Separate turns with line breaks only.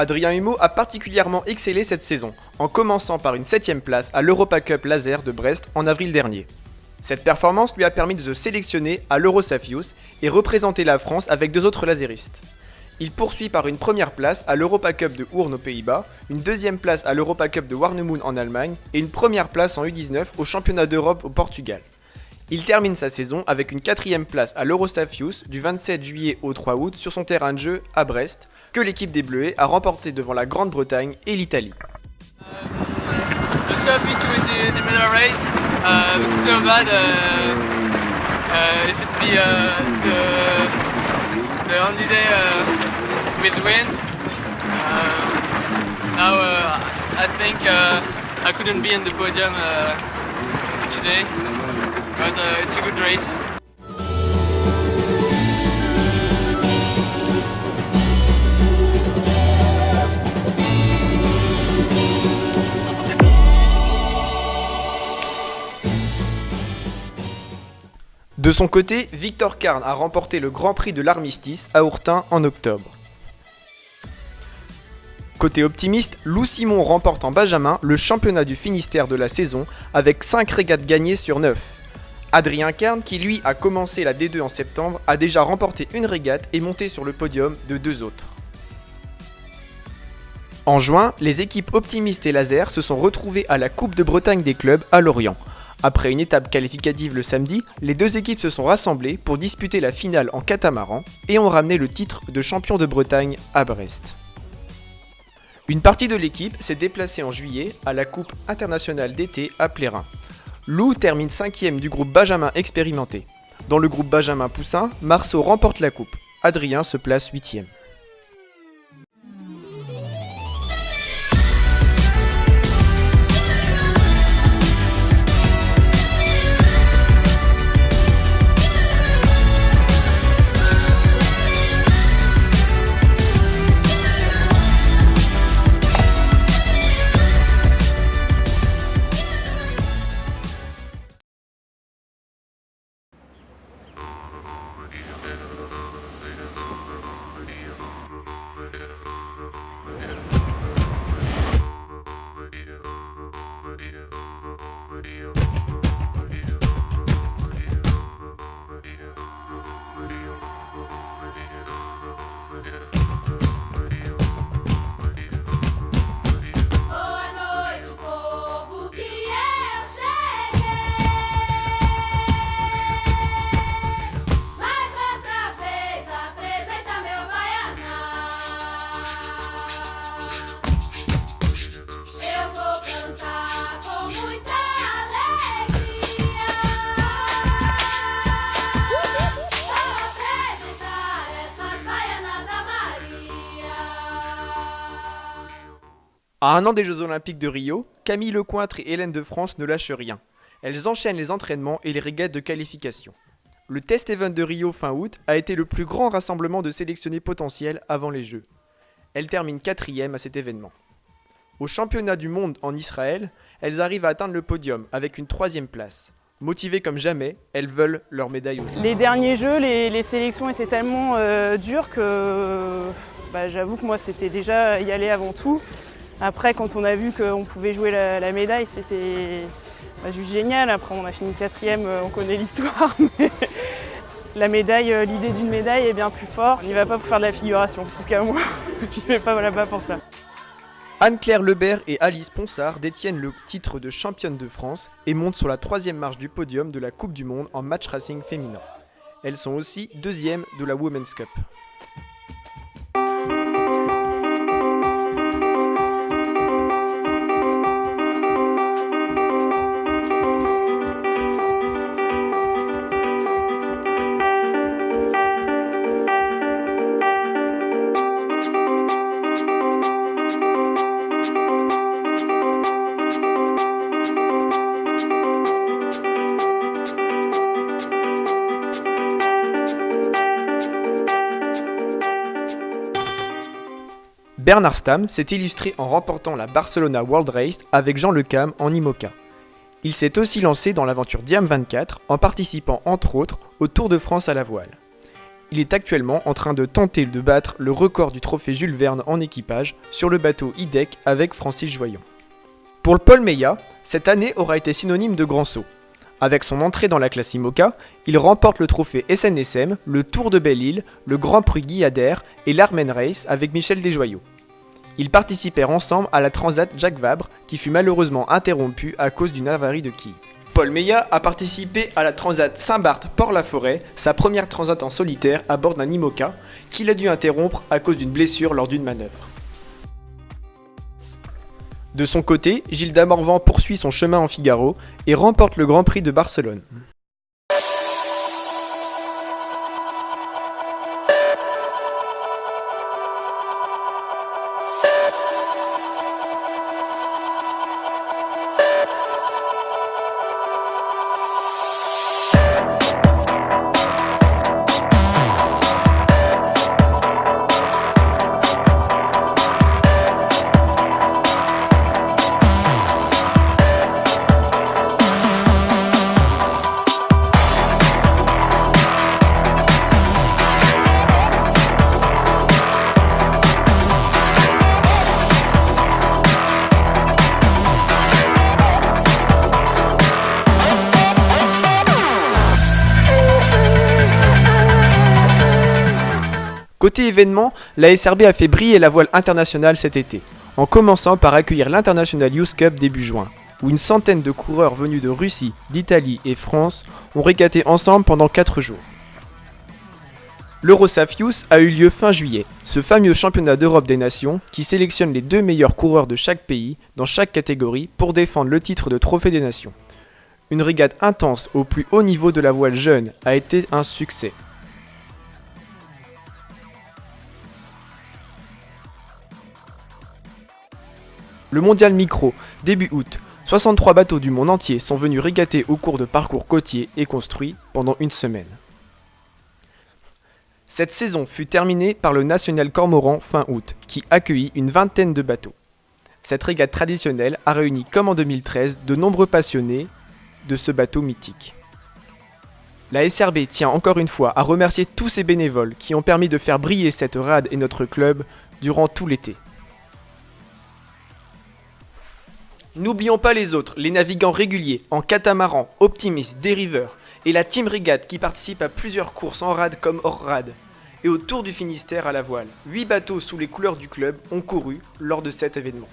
Adrien Humeau a particulièrement excellé cette saison, en commençant par une 7ème place à l'Europa Cup Laser de Brest en avril dernier. Cette performance lui a permis de se sélectionner à l'Eurosafius et représenter la France avec 2 autres laseristes. Il poursuit par une première place à l'Europa Cup de Hoorn aux Pays-Bas, une 2e place à l'Europa Cup de Warnemünde en Allemagne et une première place en U19 au Championnat d'Europe au Portugal. Il termine sa saison avec une 4e place à l'Eurosafius du 27 juillet au 3 août sur son terrain de jeu à Brest, que l'équipe des Bleuets a remporté devant la Grande-Bretagne et l'Italie.
I'm so happy to win the medal race. It's so bad if it's the only day with win. Now I think I couldn't be in the podium today, but it's a good race.
De son côté, Victor Carne a remporté le Grand Prix de l'Armistice à Hourtin en octobre. Côté optimiste, Lou Simon remporte en Benjamin le championnat du Finistère de la saison avec 5 régates gagnées sur 9. Adrien Carne, qui lui a commencé la D2 en septembre, a déjà remporté une régate et monté sur le podium de 2 autres. En juin, les équipes optimistes et laser se sont retrouvées à la Coupe de Bretagne des clubs à Lorient. Après une étape qualificative le samedi, les 2 équipes se sont rassemblées pour disputer la finale en catamaran et ont ramené le titre de champion de Bretagne à Brest. Une partie de l'équipe s'est déplacée en juillet à la Coupe internationale d'été à Plérin. Lou termine 5e du groupe Benjamin expérimenté. Dans le groupe Benjamin Poussin, Marceau remporte la coupe. Adrien se place 8e. À un an des Jeux Olympiques de Rio, Camille Lecointre et Hélène de France ne lâchent rien. Elles enchaînent les entraînements et les régates de qualification. Le test event de Rio fin août a été le plus grand rassemblement de sélectionnés potentiels avant les Jeux. Elles terminent 4e à cet événement. Au championnat du monde en Israël, elles arrivent à atteindre le podium avec une 3e place. Motivées comme jamais, elles veulent leur médaille aux Jeux.
Les derniers Jeux, les sélections étaient tellement dures que j'avoue que moi c'était déjà y aller avant tout. Après, quand on a vu qu'on pouvait jouer la médaille, c'était juste génial. Après, on a fini 4e, on connaît l'histoire. Mais la médaille, l'idée d'une médaille est bien plus forte. On n'y va pas pour faire de la figuration. En tout cas, moi, je ne vais pas là-bas pour ça.
Anne-Claire Lebert et Alice Ponsard détiennent le titre de championne de France et montent sur la 3e marche du podium de la Coupe du Monde en match racing féminin. Elles sont aussi 2e de la Women's Cup. Bernard Stamm s'est illustré en remportant la Barcelona World Race avec Jean Le Cam en IMOCA. Il s'est aussi lancé dans l'aventure Diam 24 en participant entre autres au Tour de France à la voile. Il est actuellement en train de tenter de battre le record du trophée Jules Verne en équipage sur le bateau IDEC avec Francis Joyon. Pour le Paul Meillat, cette année aura été synonyme de grand saut. Avec son entrée dans la classe IMOCA, il remporte le trophée SNSM, le Tour de Belle-Île, le Grand Prix Guy Adair et l'Armen Race avec Michel Desjoyaux. Ils participèrent ensemble à la Transat Jacques Vabre qui fut malheureusement interrompue à cause d'une avarie de quille. Paul Meillat a participé à la Transat Saint-Barth-Port-la-Forêt, sa première transat en solitaire à bord d'un IMOCA, qu'il a dû interrompre à cause d'une blessure lors d'une manœuvre. De son côté, Gilda Morvan poursuit son chemin en Figaro et remporte le Grand Prix de Barcelone. Côté événement, la SRB a fait briller la voile internationale cet été, en commençant par accueillir l'International Youth Cup début juin, où une centaine de coureurs venus de Russie, d'Italie et France ont régaté ensemble pendant 4 jours. L'Eurosaf Youth a eu lieu fin juillet, ce fameux championnat d'Europe des nations qui sélectionne les 2 meilleurs coureurs de chaque pays dans chaque catégorie pour défendre le titre de trophée des nations. Une régate intense au plus haut niveau de la voile jeune a été un succès. Le mondial micro, début août, 63 bateaux du monde entier sont venus régater au cours de parcours côtiers et construits pendant une semaine. Cette saison fut terminée par le National Cormoran fin août, qui accueillit une vingtaine de bateaux. Cette régate traditionnelle a réuni comme en 2013 de nombreux passionnés de ce bateau mythique. La SRB tient encore une fois à remercier tous ces bénévoles qui ont permis de faire briller cette rade et notre club durant tout l'été. N'oublions pas les autres, les navigants réguliers, en catamaran, optimistes, dériveurs, et la Team Régate qui participe à plusieurs courses en rade comme hors rade. Et au Tour du Finistère à la voile, 8 bateaux sous les couleurs du club ont couru lors de cet événement.